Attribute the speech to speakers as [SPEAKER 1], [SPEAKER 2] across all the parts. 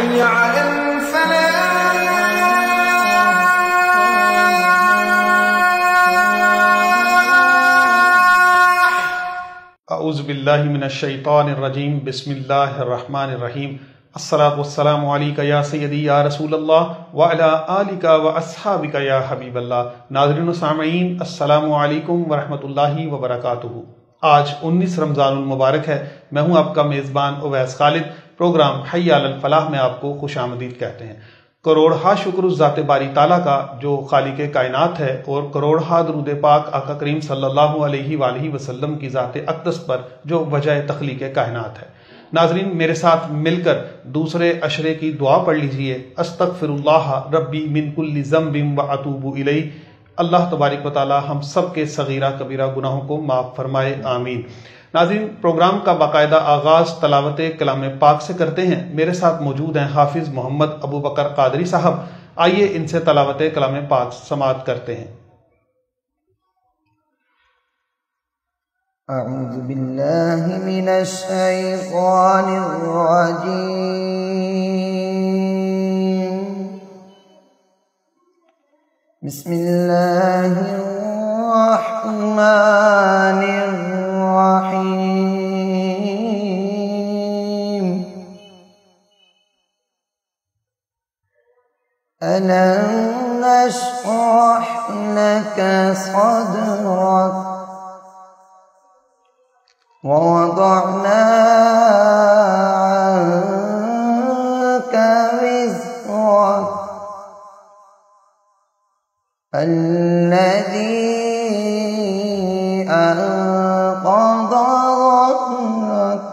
[SPEAKER 1] حي على الفلاح.
[SPEAKER 2] اعوذ باللہ من الشیطان الرجیم، بسم اللہ الرحمن الرحیم۔ الصلاۃ والسلام علیک یا سیدی یا رسول اللہ وعلی آلک و اصحابک یا حبیب اللہ۔ ناظرین و سامعین، السلام علیکم ورحمۃ اللہ وبرکاتہ۔ آج 19 رمضان المبارک ہے۔ میں ہوں آپ کا میزبان اویس خالد۔ پروگرام حی علی الفلاح میں آپ کو خوش آمدید کہتے ہیں۔ کروڑہا شکر اس ذات باری تعالیٰ کا جو خالق کائنات ہے، اور کروڑہا درود پاک آقا کریم صلی اللہ علیہ وآلہ وسلم کی ذات اقدس پر جو وجہ تخلیق کائنات ہے۔ ناظرین، میرے ساتھ مل کر دوسرے عشرے کی دعا پڑھ لیجئے۔ استغفر اللہ ربی من کل ذنب واتوب الیہ۔ اللہ تبارک و تعالی ہم سب کے صغیرہ کبیرہ گناہوں کو معاف فرمائے، آمین۔ ناظرین، پروگرام کا باقاعدہ آغاز تلاوت کلام پاک سے کرتے ہیں۔ میرے ساتھ موجود ہیں حافظ محمد ابو بکر قادری صاحب۔ آئیے ان سے تلاوت کلام پاک سماعت کرتے ہیں۔
[SPEAKER 3] اعوذ باللہ من الشیطان الرجیم، بسم اللہ الرحمن الرحیم۔ ألم نشرح لك صدرك ووضعنا عنك وزرك الذي أنقض ظهرك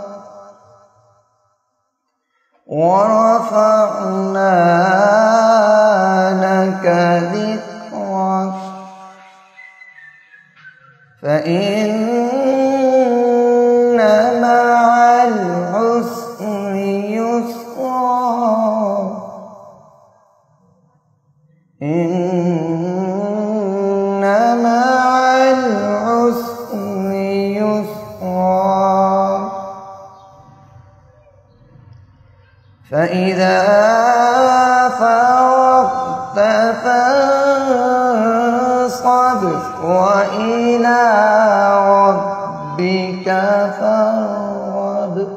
[SPEAKER 3] ورفعنا لك ذكرك فإن مع العسر يسرا إن مع العسر يسرا فإذا فرغت فانصب وإلى ربك فارغب۔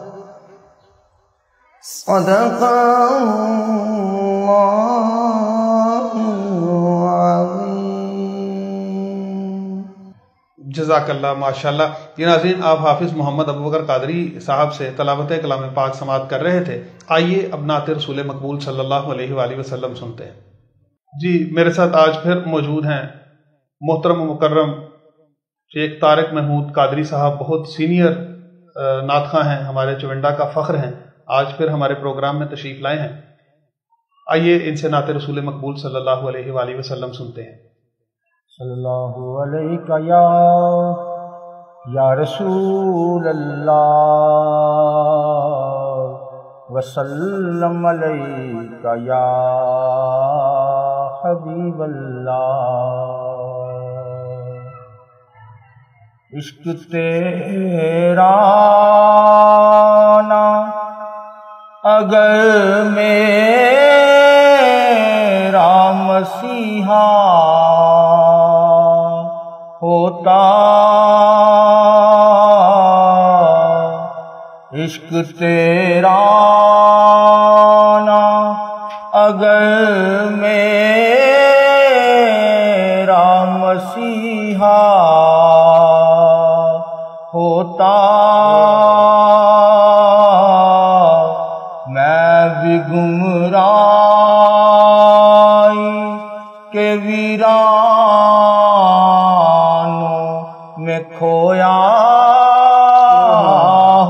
[SPEAKER 3] صدق اللہ العظیم۔
[SPEAKER 2] جزاک اللہ، ماشاءاللہ۔ یہ ناظرین، آپ حافظ محمد ابو بکر قادری صاحب سے تلاوت کلام پاک سماعت کر رہے تھے۔ آئیے اب نعت رسول مقبول صلی اللہ علیہ وآلہ وسلم سنتے ہیں۔ جی، میرے ساتھ آج پھر موجود ہیں محترم و مکرم شیخ طارق محمود قادری صاحب۔ بہت سینئر نعت خواں ہیں، ہمارے چونڈا کا فخر ہیں۔ آج پھر ہمارے پروگرام میں تشریف لائے ہیں۔ آئیے ان سے نعت رسول مقبول صلی اللہ علیہ وآلہ وسلم سنتے ہیں۔
[SPEAKER 4] صلی اللہ علیہ یا رسول اللہ، وسلم علیک یا حبیب اللہ۔ عشق تیرا نہ اگر میرا مسیحا ہوتا، عشق تیرا نہ اگر میرا مسیحا ہوتا، میں بھی گمراہی کے ویرانوں میں کھویا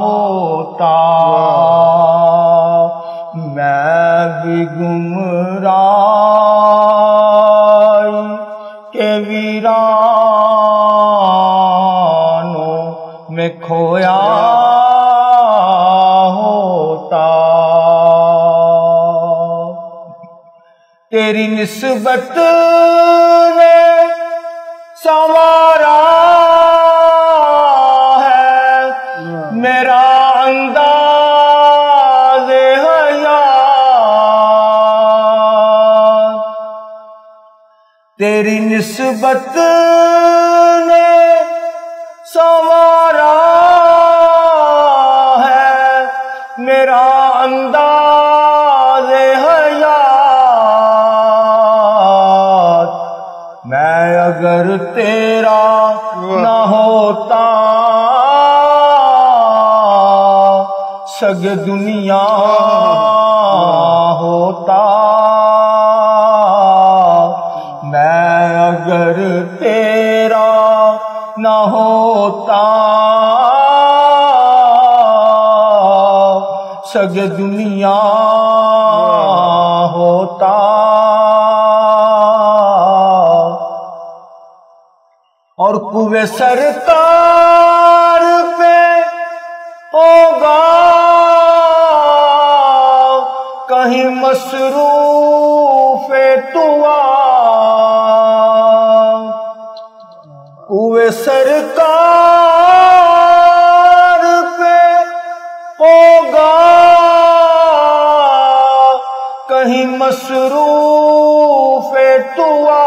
[SPEAKER 4] ہوتا، میں بھی گمراہی کے ویرانوں میں کھویا ہوتا۔ تیری نسبت نے سنوارا ہے میرا انداز حیات، تیری نسبت نے سنوارا ہے میرا انداز حیات، میں اگر تیرا نہ ہوتا سگ دنیا ہوتا، میں اگر تیرا نہ ہوتا سگ دنیا ہوتا، اور کوئے سرکار پہ ہوگا کہیں مصروف توا، کوئے سرکار پہ ہوگا کہیں مصروف توا،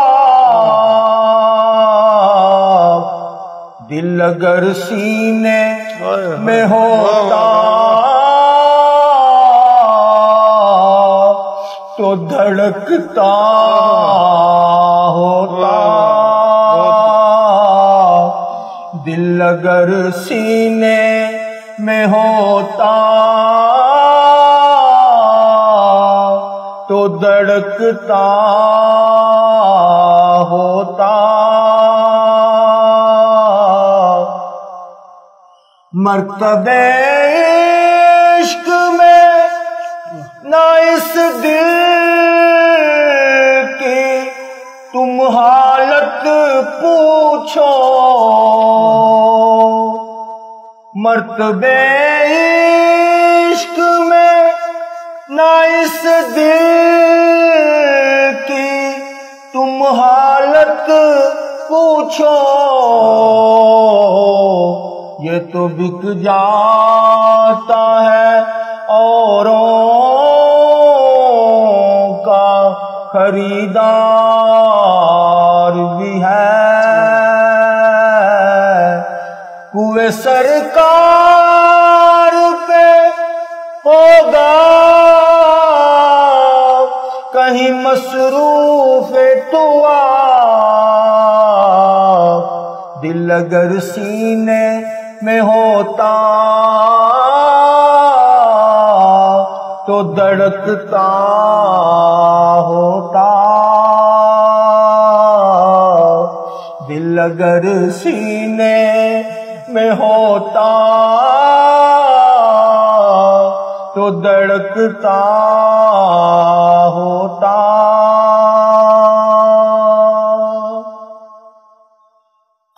[SPEAKER 4] دل اگر سینے میں ہوتا تو دھڑکتا ہوتا، دل اگر سینے میں ہوتا تو دھڑکتا ہوتا، مرتبہ عشق میں نہ اس دل کی تم حالت پوچھو، مرتبہ عشق میں نہ اس دل کی تم حالت پوچھو، یہ تو بک جاتا ہے اوروں کا خریدار بھی ہے، کوئے سرکار پہ ہوگا کہیں مصروف توا، دل اگر سینے میں ہوتا تو دھڑکتا ہوتا، دل اگر سینے میں ہوتا تو دھڑکتا ہوتا،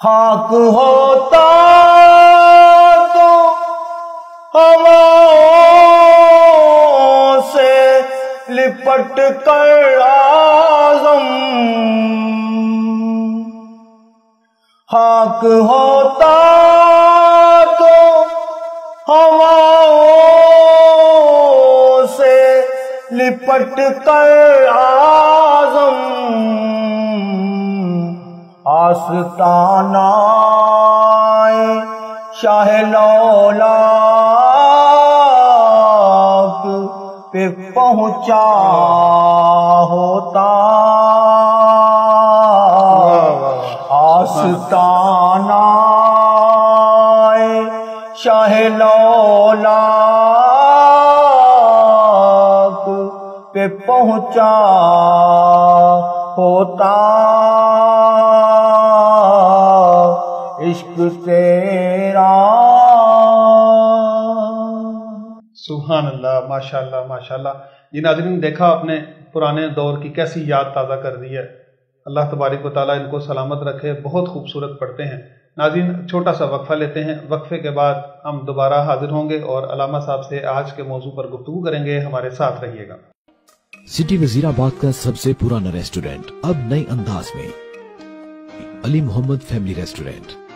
[SPEAKER 4] خاک ہوتا تو ہواؤں سے لپٹ کر اعظم، خاک ہوتا تو ہواؤں سے لپٹ کر اعظم، آستانہ شاہ لولاک پہ پہنچا ہوتا، آستانہ شاہ لولاک پہ پہنچا ہوتا، عشق تیرا۔
[SPEAKER 2] سبحان اللہ، ماشاء اللہ ماشاء اللہ۔ جی ناظرین، دیکھا آپ نے پرانے دور کی کیسی یاد تازہ کر دی ہے۔ اللہ تبارک و تعالیٰ ان کو سلامت رکھے، بہت خوبصورت پڑھتے ہیں۔ ناظرین چھوٹا سا وقفہ لیتے ہیں، وقفے کے بعد ہم دوبارہ حاضر ہوں گے اور علامہ صاحب سے آج کے موضوع پر گفتگو کریں گے، ہمارے ساتھ رہیے گا۔
[SPEAKER 5] سٹی وزیر آباد کا سب سے پرانا ریسٹورینٹ اب نئے انداز میں، علی محمد فیملی ریسٹورینٹ،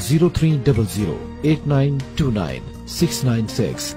[SPEAKER 5] 030089299696।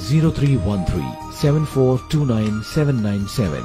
[SPEAKER 5] 031374299797।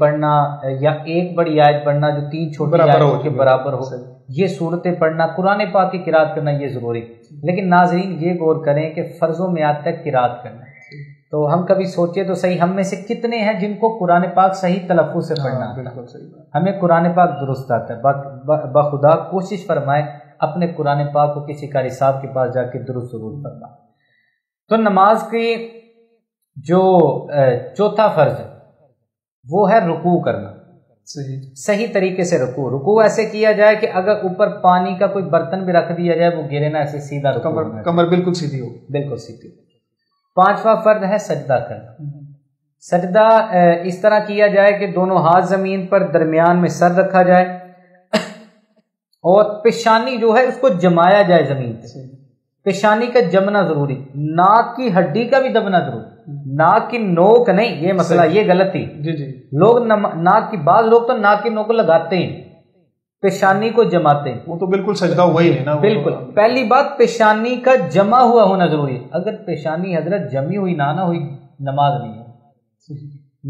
[SPEAKER 6] پڑھنا یا ایک بڑی آیت پڑھنا جو 3 چھوٹی آیتوں کے برابر ہو، یہ صورتیں پڑھنا، قرآن پاک کی قرات کرنا یہ ضروری. لیکن ناظرین یہ غور کریں کہ فرضوں میں آتا ہے قرات کرنا. تو ہم کبھی سوچے تو صحیح، ہم میں سے کتنے ہیں جن کو قرآن پاک صحیح تلفظ سے پڑھنا؟
[SPEAKER 2] بالکل صحیح بات.
[SPEAKER 6] ہمیں قرآن پاک درست آتا ہے. بخدا کوشش فرمائے اپنے قرآن پاک کو کسی قاری صاحب کے پاس جا کے درست ضرور پڑھنا. تو نماز کی جو چوتھا فرض ہے وہ ہے رکوع کرنا. صحیح طریقے سے رکوع ایسے کیا جائے کہ اگر اوپر پانی کا کوئی برتن بھی رکھ دیا جائے وہ گرے نہ، ایسے سیدھا
[SPEAKER 2] کمر بالکل سیدھی ہو.
[SPEAKER 6] بالکل سیدھی. 5واں فرض ہے سجدہ کرنا. سجدہ اس طرح کیا جائے کہ دونوں ہاتھ زمین پر، درمیان میں سر رکھا جائے اور پیشانی جو ہے اس کو جمایا جائے زمین سے. پیشانی کا جمنا ضروری، ناک کی ہڈی کا بھی دبنا ضروری. ناک کی نوک نہیں، یہ مسئلہ یہ غلطی. لوگ ناک کی، بعض لوگ تو ناک کی نوک لگاتے ہیں، پیشانی کو جماتے ہیں،
[SPEAKER 2] وہ تو بالکل سجدہ ہوا ہی نہیں نا.
[SPEAKER 6] بالکل. پہلی بات پیشانی کا جمع ہوا ہونا ضروری ہے. اگر پیشانی حضرت جمی ہوئی نہ ہوئی نماز نہیں ہے.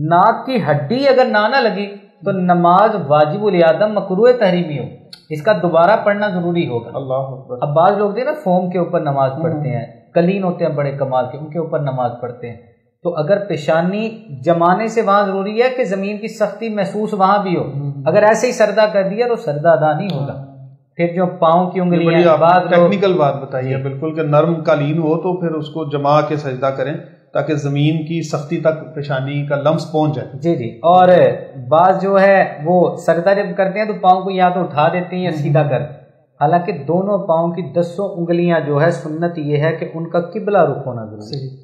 [SPEAKER 6] ناک کی ہڈی اگر نہ لگی تو نماز واجب الاعظم مکروہ تحریمی ہو، اس کا دوبارہ پڑھنا ضروری ہوگا.
[SPEAKER 2] اللہ اکبر.
[SPEAKER 6] اب بعض لوگ نا فوم کے اوپر نماز پڑھتے ہیں، قلین ہوتے ہیں بڑے کمال کے، ان کے اوپر نماز پڑھتے ہیں. تو اگر پیشانی جمانے سے وہاں ضروری ہے کہ زمین کی سختی محسوس وہاں بھی ہو. اگر ایسے ہی سردہ کر دیا تو سردہ ادا نہیں ہوگا. پھر جو پاؤں کی انگلیاں، بعض
[SPEAKER 2] ٹیکنیکل بات بتائیے بالکل کہ نرم قالین ہو تو پھر اس کو جما کے سجدہ کریں تاکہ زمین کی سختی تک پیشانی کا لمس پہنچ جائے.
[SPEAKER 6] جی. اور بعض جو ہے وہ سجدہ جب کرتے ہیں تو پاؤں کو یا تو اٹھا دیتے ہیں یا سیدھا کرتے ہیں. حالانکہ دونوں پاؤں کی 10 انگلیاں جو ہے سنت یہ ہے کہ ان کا قبلہ رخ ہونا ضروری ہے.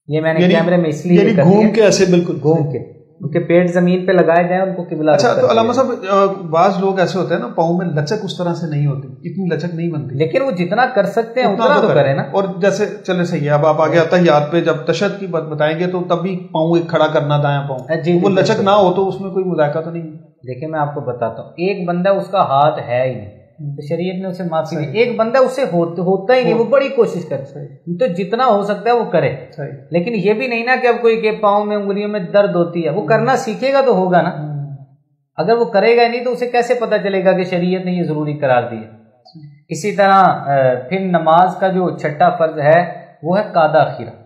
[SPEAKER 6] یہ میں نے کیمرے میں اس لیے
[SPEAKER 2] گھوم کے ایسے بالکل
[SPEAKER 6] گھوم کے ان کے پیٹ زمین پہ لگائے جائیں، ان کو قبلہ.
[SPEAKER 2] اچھا تو علامہ صاحب بعض لوگ ایسے ہوتے ہیں نا پاؤں میں لچک اس طرح سے نہیں ہوتی، اتنی لچک نہیں بنتی،
[SPEAKER 6] لیکن وہ جتنا کر سکتے ہیں اتنا تو کریں نا.
[SPEAKER 2] اور جیسے چلے صحیح ہے، اب آپ آگے تحیات پہ جب تشہد کی بات بتائیں گے تو تب بھی پاؤں ایک کھڑا کرنا دایاں پاؤں، وہ لچک نہ ہو تو اس میں کوئی مذائقہ تو نہیں.
[SPEAKER 6] دیکھیں میں آپ کو بتاتا ہوں، ایک بندہ اس کا ہاتھ ہے ہی نہیں تو شریعت نے اسے معافی دی. ایک بندہ اسے ہوتا ہی نہیں، وہ بڑی کوشش کرتا ہے تو جتنا ہو سکتا ہے وہ کرے. لیکن یہ بھی نہیں نا کہ اب کوئی کہ پاؤں میں انگلیوں میں درد ہوتی ہے، وہ کرنا سیکھے گا تو ہوگا نا. اگر وہ کرے گا نہیں تو اسے کیسے پتہ چلے گا کہ شریعت نے یہ ضروری قرار دی ہے. اسی طرح پھر نماز کا جو چھٹا فرض ہے وہ ہے قعدہ اخیرہ.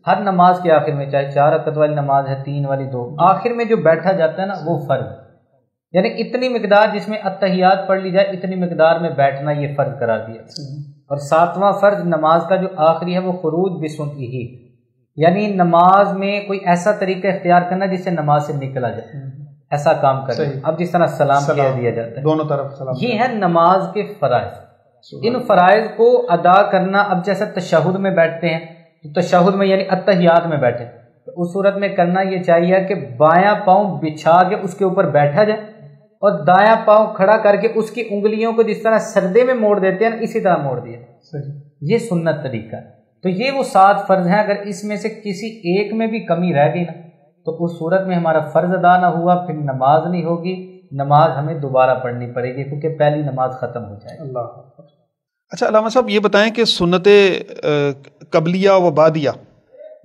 [SPEAKER 6] ہر نماز کے آخر میں، چاہے 4 رکعت والی نماز ہے، 3 والی 2، آخر میں جو بیٹھا جاتا ہے نا وہ فرض ہے. یعنی اتنی مقدار جس میں التحیات پڑھ لی جائے اتنی مقدار میں بیٹھنا یہ فرض قرار دیا. اور 7واں فرض نماز کا جو آخری ہے وہ خروج بسنتہ، یعنی نماز میں کوئی ایسا طریقہ اختیار کرنا جس سے نماز سے نکلا جائے، ایسا کام کرنا. اب جس طرح سلام کیا دیا جاتا ہے
[SPEAKER 2] دونوں طرف سلام،
[SPEAKER 6] یہ ہے نماز کے فرائض. ان فرائض کو ادا کرنا، اب جیسے تشہد میں بیٹھتے ہیں تو تشہد میں یعنی التحیات میں بیٹھے تو اس صورت میں کرنا یہ چاہیے کہ بایاں پاؤں بچھا کے اس کے اوپر بیٹھا جائے اور دایاں پاؤں کھڑا کر کے اس کی انگلیوں کو جس طرح سردے میں موڑ دیتے ہیں نا اسی طرح موڑ دیا. یہ سنت طریقہ ہے. تو یہ وہ 7 فرض ہیں. اگر اس میں سے کسی ایک میں بھی کمی رہ گئی نا تو اس صورت میں ہمارا فرض ادا نہ ہوا، پھر نماز نہیں ہوگی، نماز ہمیں دوبارہ پڑھنی پڑے گی کیونکہ پہلی نماز ختم ہو جائے.
[SPEAKER 2] اللہ. اچھا علامہ صاحب یہ بتائیں کہ سنت قبلیہ و بعدیہ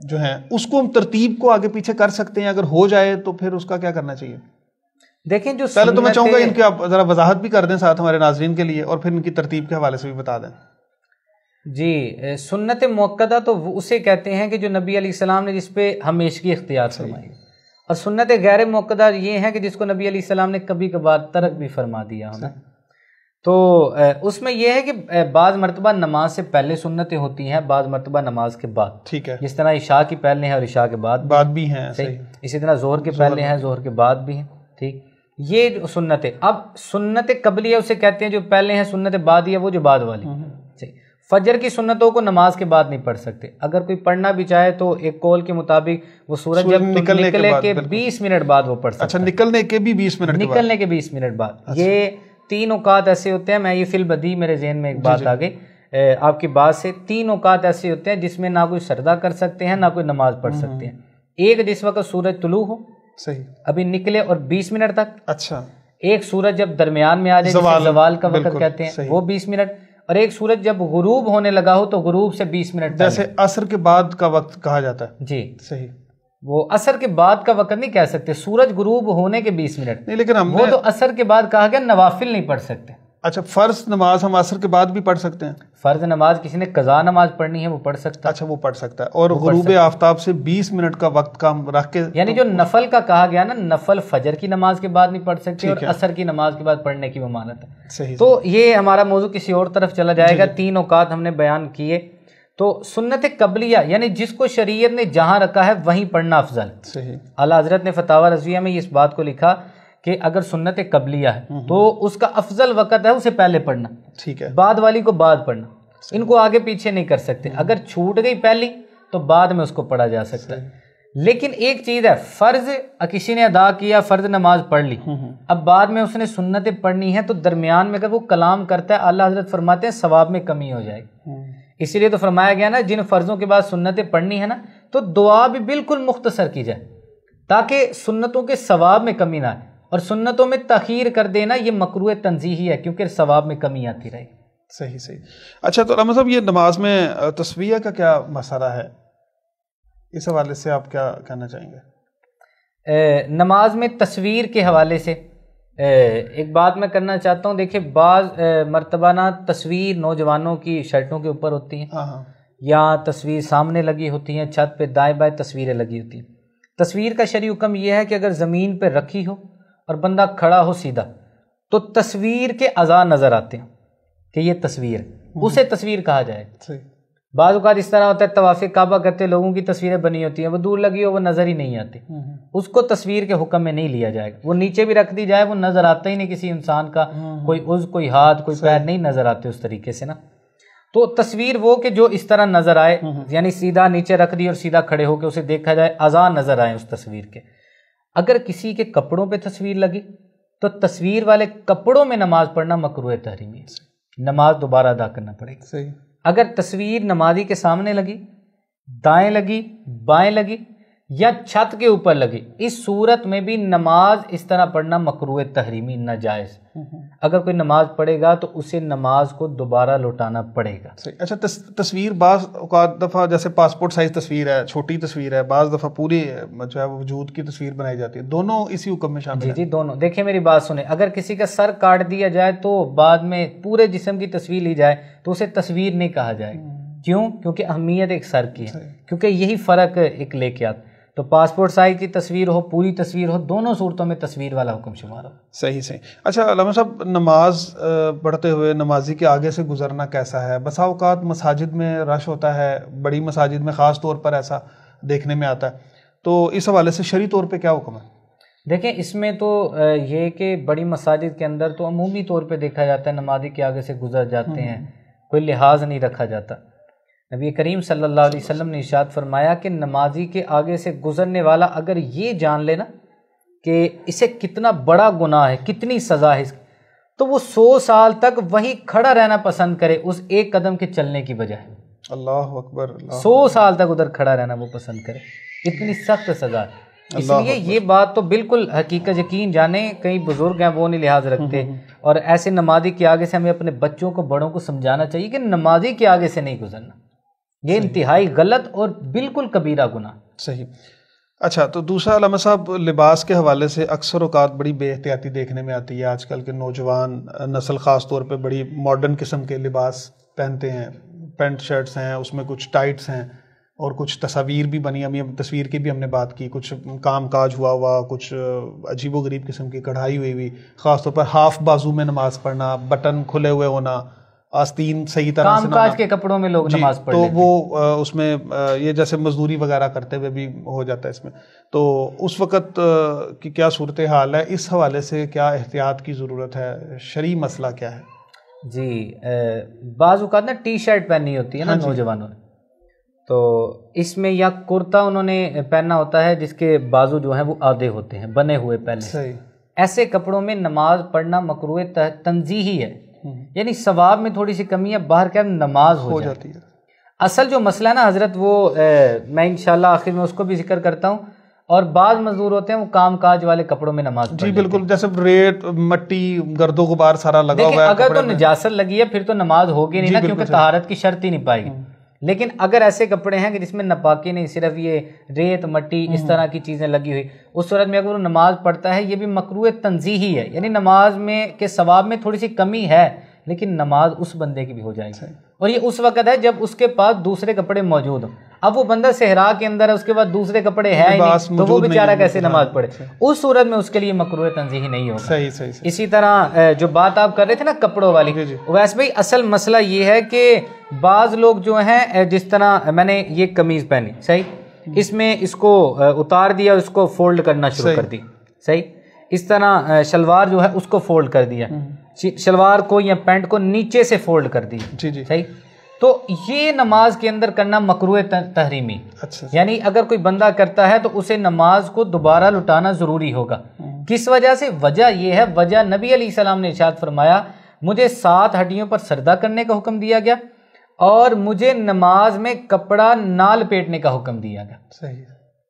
[SPEAKER 2] جو ہیں اس کو ہم ترتیب کو آگے پیچھے کر سکتے ہیں؟ اگر ہو جائے تو پھر اس کا کیا کرنا چاہیے؟
[SPEAKER 6] دیکھیں جو
[SPEAKER 2] پہلے تو میں چاہوں گا ان کی آپ ذرا وضاحت بھی کر دیں ساتھ ہمارے ناظرین کے لیے، اور پھر ان کی ترتیب کے حوالے سے بھی بتا دیں.
[SPEAKER 6] جی سنت موقدہ تو اسے کہتے ہیں کہ جو نبی علیہ السلام نے جس پہ ہمیشگی اختیار فرمائی، اور سنت غیر موقدہ یہ ہے کہ جس کو نبی علیہ السلام نے کبھی کبھار ترک بھی فرما دیا ہونا. تو اس میں یہ ہے کہ بعض مرتبہ نماز سے پہلے سنتیں ہوتی ہیں، بعض مرتبہ نماز کے بعد.
[SPEAKER 2] ٹھیک ہے.
[SPEAKER 6] جس طرح عشاء کی پہلے ہیں اور عشاء کے بعد
[SPEAKER 2] بھی ہیں.
[SPEAKER 6] اسی طرح ظہر کے پہلے ہیں، ظہر کے بعد بھی ہیں. ٹھیک، یہ سنت ہے. اب سنت قبلیہ اسے کہتے ہیں جو پہلے ہیں، سنت بعدیہ وہ جو بعد والی. فجر کی سنتوں کو نماز کے بعد نہیں پڑھ سکتے. اگر کوئی پڑھنا بھی چاہے تو ایک قول کے مطابق وہ سورج جب نکلنے کے 20 منٹ بعد وہ پڑھ سکتا ہے.
[SPEAKER 2] اچھا، نکلنے کے بھی 20 منٹ
[SPEAKER 6] نکلنے کے 20 منٹ بعد. یہ 3 اوقات ایسے ہوتے ہیں، میں یہ فی البدیہہ میرے ذہن میں ایک بات آ گئی آپ کی بات سے. 3 اوقات ایسے ہوتے ہیں جس میں نہ کوئی سردہ کر سکتے ہیں نہ کوئی نماز پڑھ سکتے ہیں. ایک جس وقت سورج طلوع ہو،
[SPEAKER 2] صحیح،
[SPEAKER 6] ابھی نکلے اور 20 منٹ تک.
[SPEAKER 2] اچھا.
[SPEAKER 6] ایک سورج جب درمیان میں آ جائے جسے زوال کا وقت کہتے ہیں، وہ 20 منٹ. اور ایک سورج جب غروب ہونے لگا ہو تو غروب سے 20 منٹ
[SPEAKER 2] جیسے عصر کے بعد کا وقت کہا جاتا ہے.
[SPEAKER 6] جی
[SPEAKER 2] صحیح.
[SPEAKER 6] وہ عصر کے بعد کا وقت نہیں کہہ سکتے، سورج غروب ہونے کے 20 منٹ
[SPEAKER 2] نہیں، لیکن ہم
[SPEAKER 6] وہ تو عصر کے بعد کہا گیا نوافل نہیں پڑھ سکتے۔
[SPEAKER 2] اچھا، فرض نماز ہم عصر کے بعد بھی پڑھ سکتے ہیں؟
[SPEAKER 6] فرض نماز کسی نے قضا نماز پڑھنی ہے وہ پڑھ سکتا ہے۔
[SPEAKER 2] اچھا، وہ پڑھ سکتا ہے، اور غروب آفتاب سے 20 منٹ کا وقت کا ہم رکھ کے،
[SPEAKER 6] یعنی جو نفل کا کہا گیا نا، نفل فجر کی نماز کے بعد نہیں پڑھ سکتے اور عصر کی نماز کے بعد پڑھنے کی ممانعت ہے۔
[SPEAKER 2] صحیح۔
[SPEAKER 6] تو یہ ہمارا موضوع کسی اور طرف چلا جائے گا۔ 3 اوقات ہم نے بیان کیے۔ تو سنت قبلیہ یعنی جس کو شریعت نے جہاں رکھا ہے وہیں پڑھنا افضل۔
[SPEAKER 2] صحیح۔
[SPEAKER 6] اعلیٰ حضرت نے فتاوی رضویہ میں اس بات کو لکھا کہ اگر سنت قبلیہ ہے تو اس کا افضل وقت ہے اسے پہلے پڑھنا،
[SPEAKER 2] ٹھیک ہے،
[SPEAKER 6] بعد والی کو بعد پڑھنا، ان کو آگے پیچھے نہیں کر سکتے۔ اگر چھوٹ گئی پہلی تو بعد میں اس کو پڑھا جا سکتا ہے۔ لیکن ایک چیز ہے، فرض کسی نے ادا کیا، فرض نماز پڑھ لی، اب بعد میں اس نے سنتیں پڑھنی ہے تو درمیان میں اگر وہ کلام کرتا ہے، اعلیٰ حضرت فرماتے ہیں ثواب میں کمی ہو جائے گی۔ اسی لیے تو فرمایا گیا نا، جن فرضوں کے بعد سنتیں پڑھنی ہے نا تو دعا بھی بالکل مختصر کی جائے تاکہ سنتوں کے ثواب میں کمی نہ آئے، اور سنتوں میں تاخیر کر دینا یہ مکروہ تنزیہی ہے کیونکہ ثواب میں کمی آتی رہے۔
[SPEAKER 2] صحیح صحیح۔ اچھا، تو علامہ صاحب یہ نماز میں تسبیح کا کیا مسئلہ ہے، اس حوالے سے آپ کیا کہنا چاہیں گے؟
[SPEAKER 6] نماز میں تصویر کے حوالے سے ایک بات میں کرنا چاہتا ہوں۔ دیکھیں، بعض مرتبہ نا تصویر نوجوانوں کی شرٹوں کے اوپر ہوتی ہیں، یا تصویر سامنے لگی ہوتی ہیں، چھت پہ دائیں بائیں تصویریں لگی ہوتی ہیں۔ تصویر کا شرعی حکم یہ ہے کہ اگر زمین پہ رکھی ہو اور بندہ کھڑا ہو سیدھا تو تصویر کے اعضاء نظر آتے ہیں کہ یہ تصویر ہے، اسے تصویر کہا جائے گا۔ بعض اوقات اس طرح ہوتا ہے، طواف کعبہ کرتے لوگوں کی تصویریں بنی ہوتی ہیں، وہ دور لگی ہو وہ نظر ہی نہیں آتی، اس کو تصویر کے حکم میں نہیں لیا جائے گا۔ وہ نیچے بھی رکھ دی جائے وہ نظر آتا ہی نہیں، کسی انسان کا کوئی عضو، کوئی ہاتھ، کوئی پیر نہیں نظر آتے اس طریقے سے نا۔ تو تصویر وہ کہ جو اس طرح نظر آئے، یعنی سیدھا نیچے رکھ دی اور سیدھا کھڑے ہو کے اسے دیکھا جائے، اعضاء نظر آئیں اس تصویر کے۔ اگر کسی کے کپڑوں پہ تصویر لگی تو تصویر والے کپڑوں میں نماز پڑھنا مکروہ تحریمی ہے، نماز دوبارہ ادا کرنا پڑے گا۔
[SPEAKER 2] صحیح۔
[SPEAKER 6] اگر تصویر نمازی کے سامنے لگی، دائیں لگی، بائیں لگی یا چھت کے اوپر لگی، اس صورت میں بھی نماز اس طرح پڑھنا مکروہ تحریمی، ناجائز۔ اگر کوئی نماز پڑھے گا تو اسے نماز کو دوبارہ لوٹانا پڑے گا۔
[SPEAKER 2] اچھا، تصویر بعض اوقات دفعہ جیسے پاسپورٹ سائز تصویر ہے، چھوٹی تصویر ہے، بعض دفعہ پوری جو ہے وجود کی تصویر بنائی جاتی ہے، دونوں اسی حکم میں شامل ہیں؟
[SPEAKER 6] جی دونوں۔ دیکھیں میری بات سنیں، اگر کسی کا سر کاٹ دیا جائے تو بعد میں پورے جسم کی تصویر لی جائے تو اسے تصویر نہیں کہا جائے گا۔ کیوں؟ کیونکہ اہمیت ایک سر کی ہے، کیونکہ یہی فرق ایک لے کے آتا۔ تو پاسپورٹ سائز کی تصویر ہو، پوری تصویر ہو، دونوں صورتوں میں تصویر والا حکم شمار ہو۔
[SPEAKER 2] صحیح صحیح۔ اچھا علامہ صاحب، نماز پڑھتے ہوئے نمازی کے آگے سے گزرنا کیسا ہے؟ بسا اوقات مساجد میں رش ہوتا ہے، بڑی مساجد میں خاص طور پر ایسا دیکھنے میں آتا ہے، تو اس حوالے سے شرعی طور پہ کیا حکم ہے؟
[SPEAKER 6] دیکھیں، اس میں تو یہ کہ بڑی مساجد کے اندر تو عمومی طور پہ دیکھا جاتا ہے نمازی کے آگے سے گزر جاتے ہیں، کوئی لحاظ نہیں رکھا جاتا۔ نبی کریم صلی اللہ علیہ وسلم نے ارشاد فرمایا کہ نمازی کے آگے سے گزرنے والا اگر یہ جان لے نا کہ اسے کتنا بڑا گناہ ہے، کتنی سزا ہے اس کی، تو وہ 100 سال تک وہیں کھڑا رہنا پسند کرے اس ایک قدم کے چلنے کی بجائے۔
[SPEAKER 2] اللہ اکبر۔
[SPEAKER 6] 100 سال تک ادھر کھڑا رہنا وہ پسند کرے، اتنی سخت سزا ہے۔ اس لیے یہ بات تو بالکل حقیقت یقین جانیں، کئی بزرگ ہیں وہ نہیں لحاظ رکھتے، اور ایسے نمازی کے آگے سے ہمیں اپنے بچوں کو، بڑوں کو سمجھانا چاہیے کہ نمازی کے آگے سے نہیں گزرنا، یہ انتہائی غلط اور بالکل کبیرہ گناہ۔
[SPEAKER 2] صحیح۔ اچھا، تو دوسرا علامہ صاحب، لباس کے حوالے سے اکثر اوقات بڑی بے احتیاطی دیکھنے میں آتی ہے۔ آج کل کے نوجوان نسل خاص طور پہ بڑی ماڈرن قسم کے لباس پہنتے ہیں، پینٹ شرٹس ہیں، اس میں کچھ ٹائٹس ہیں اور کچھ تصاویر بھی بنی ہوئی، تصویر کی بھی ہم نے بات کی، کچھ کام کاج ہوا، کچھ عجیب و غریب قسم کی کڑھائی ہوئی، خاص طور پر ہاف بازو میں نماز پڑھنا، بٹن کھلے ہوئے ہونا، آستین صحیح طرح سے
[SPEAKER 6] کام کاج کے کپڑوں میں لوگ نماز پڑھ
[SPEAKER 2] تو
[SPEAKER 6] لیتے ہیں،
[SPEAKER 2] وہ اس میں یہ جیسے مزدوری وغیرہ کرتے ہوئے بھی ہو جاتا ہے اس میں، تو اس وقت کی کیا صورتحال ہے؟ اس حوالے سے کیا احتیاط کی ضرورت ہے؟ شرعی مسئلہ کیا ہے؟
[SPEAKER 6] جی بعض اوقات نا ٹی شرٹ پہنی ہوتی ہے نا نوجوانوں نے، تو اس میں یا کرتا انہوں نے پہننا ہوتا ہے جس کے بازو جو ہیں وہ آدھے ہوتے ہیں، بنے ہوئے پہلے۔
[SPEAKER 2] صحیح۔
[SPEAKER 6] ایسے کپڑوں میں نماز پڑھنا مکروہ تنزیہی ہے، یعنی ثواب میں تھوڑی سی کمی ہے، باہر کیا نماز ہو جاتی ہے۔ اصل جو مسئلہ ہے نا حضرت، وہ میں انشاءاللہ آخر میں اس کو بھی ذکر کرتا ہوں، اور بعض مزدور ہوتے ہیں وہ کام کاج والے کپڑوں میں نماز پڑھتے ہیں۔
[SPEAKER 2] جی بالکل، جیسے ریت، مٹی، گرد و غبار سارا لگا ہوا ہے۔
[SPEAKER 6] اگر تو نجاست لگی ہے پھر تو نماز ہوگی نہیں نا، کیونکہ طہارت کی شرط ہی نہیں پائے گی۔ لیکن اگر ایسے کپڑے ہیں کہ جس میں ناپاکی نہیں، صرف یہ ریت مٹی اس طرح کی چیزیں لگی ہوئی، اس صورت میں اگر وہ نماز پڑھتا ہے یہ بھی مکروہ تنزیہی ہے، یعنی نماز میں کے ثواب میں تھوڑی سی کمی ہے، لیکن نماز اس بندے کی بھی ہو جائے گی، اور یہ اس وقت ہے جب اس کے پاس دوسرے کپڑے موجود ہوں۔ اب وہ بندہ صحرا کے اندر ہے، اس کے بعد دوسرے کپڑے ہیں ہی نہیں، تو وہ بیچارہ کیسے نماز پڑھے؟ اس صورت میں اس کے لیے مکروہ تنزیہی نہیں ہوگا۔
[SPEAKER 2] صحیح۔
[SPEAKER 6] اسی طرح جو بات آپ کر رہے تھے نا کپڑوں والی، ویسے بھائی اصل مسئلہ یہ ہے کہ بعض لوگ جو ہیں، جس طرح میں نے یہ قمیض پہنی، صحیح، اس میں اس کو اتار دیا، اس کو فولڈ کرنا شروع کر دی، صحیح، اس طرح شلوار جو ہے اس کو فولڈ کر دیا، شلوار کو یا پینٹ کو نیچے سے فولڈ کر دی،
[SPEAKER 2] جی،
[SPEAKER 6] صحیح، تو یہ نماز کے اندر کرنا مکروہ تحریمی،
[SPEAKER 2] اچھا،
[SPEAKER 6] یعنی اگر کوئی بندہ کرتا ہے تو اسے نماز کو دوبارہ لٹانا ضروری ہوگا۔ کس وجہ سے؟ وجہ یہ ہے، وجہ نبی علیہ السلام نے ارشاد فرمایا مجھے 7 ہڈیوں پر سجدہ کرنے کا حکم دیا گیا اور مجھے نماز میں کپڑا نہ لپیٹنے کا حکم دیا گیا۔
[SPEAKER 2] صحیح،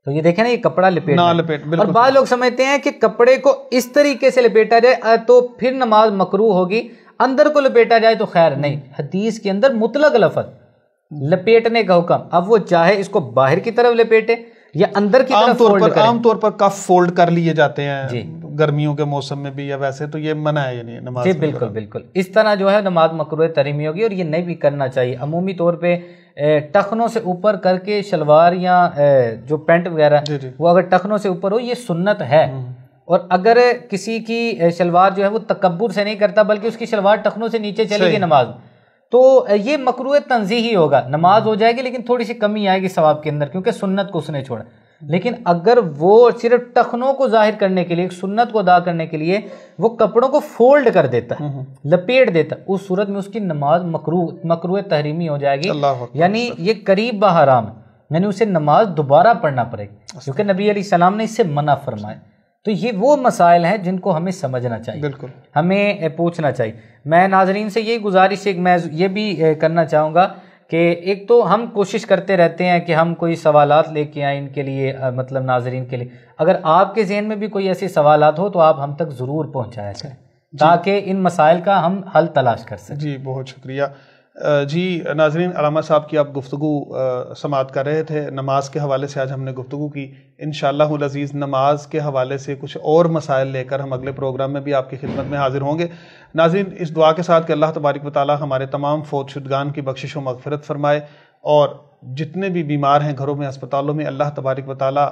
[SPEAKER 6] تو یہ دیکھیں نا، یہ کپڑا لپیٹنا،
[SPEAKER 2] بالکل۔
[SPEAKER 6] اور بعض لوگ سمجھتے ہیں کہ کپڑے کو اس طریقے سے لپیٹا جائے تو پھر نماز مکروہ ہوگی، اندر کو لپیٹا جائے تو خیر نہیں۔ حدیث کے اندر مطلق لفظ لپیٹنے کا حکم، اب وہ چاہے اس کو باہر کی طرف لپیٹے یا اندر کی طرف فولڈ کرے۔
[SPEAKER 2] عام طور پر کف فولڈ کر لیے جاتے ہیں
[SPEAKER 6] جی،
[SPEAKER 2] گرمیوں کے موسم میں بھی، یا ویسے تو یہ منع ہے یعنی نماز
[SPEAKER 6] جی بالکل، اس طرح جو ہے نماز مکروہ تحریمی ہوگی، اور یہ نہیں بھی کرنا چاہیے۔ عمومی طور پہ ٹخنوں سے اوپر کر کے شلوار یا جو پینٹ وغیرہ وہ اگر ٹخنوں سے اوپر ہو، یہ سنت ہے، اور اگر کسی کی شلوار جو ہے وہ تکبر سے نہیں کرتا بلکہ اس کی شلوار ٹخنوں سے نیچے چلے گی نماز، تو یہ مکروہ تنزیہی ہوگا، نماز ہو جائے گی لیکن تھوڑی سی کمی آئے گی ثواب کے اندر، کیونکہ سنت کو اس نے چھوڑا۔ لیکن اگر وہ صرف ٹخنوں کو ظاہر کرنے کے لیے، سنت کو ادا کرنے کے لیے وہ کپڑوں کو فولڈ کر دیتا ہے، لپیٹ دیتا، اس صورت میں اس کی نماز مکروہ تحریمی ہو جائے گی، یعنی یہ قریب بحرام ہے، یعنی اسے نماز دوبارہ پڑھنا پڑے گی، کیونکہ نبی علیہ السلام نے اس سے منع فرمایا۔ تو یہ وہ مسائل ہیں جن کو ہمیں سمجھنا چاہیے،
[SPEAKER 2] بالکل
[SPEAKER 6] ہمیں پوچھنا چاہیے۔ میں ناظرین سے یہی گزارش ہے کہ میں یہ بھی کرنا چاہوں گا کہ ایک تو ہم کوشش کرتے رہتے ہیں کہ ہم کوئی سوالات لے کے آئیں ان کے لیے، مطلب ناظرین کے لیے، اگر آپ کے ذہن میں بھی کوئی ایسے سوالات ہو تو آپ ہم تک ضرور پہنچایا کریں تاکہ ان مسائل کا ہم حل تلاش کر سکیں۔
[SPEAKER 2] جی بہت شکریہ۔ جی ناظرین، علامہ صاحب کی آپ گفتگو سماعت کر رہے تھے، نماز کے حوالے سے آج ہم نے گفتگو کی۔ انشاءاللہ العزیز نماز کے حوالے سے کچھ اور مسائل لے کر ہم اگلے پروگرام میں بھی آپ کی خدمت میں حاضر ہوں گے۔ ناظرین، اس دعا کے ساتھ کہ اللہ تبارک و تعالی ہمارے تمام فوت شدگان کی بخشش و مغفرت فرمائے، اور جتنے بھی بیمار ہیں گھروں میں، اسپتالوں میں، اللہ تبارک و تعالی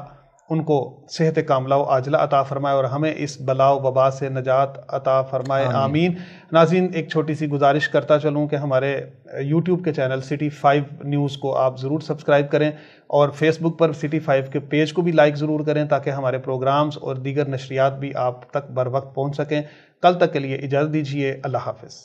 [SPEAKER 2] ان کو صحت کاملہ و عاجلہ عطا فرمائے اور ہمیں اس بلا و وبا سے نجات عطا فرمائے، آمین۔ ناظرین، ایک چھوٹی سی گزارش کرتا چلوں کہ ہمارے یوٹیوب کے چینل سٹی 5 نیوز کو آپ ضرور سبسکرائب کریں، اور فیس بک پر سٹی 5 کے پیج کو بھی لائک ضرور کریں تاکہ ہمارے پروگرامز اور دیگر نشریات بھی آپ تک بر وقت پہنچ سکیں۔ کل تک کے لیے اجازت دیجیے، اللہ حافظ۔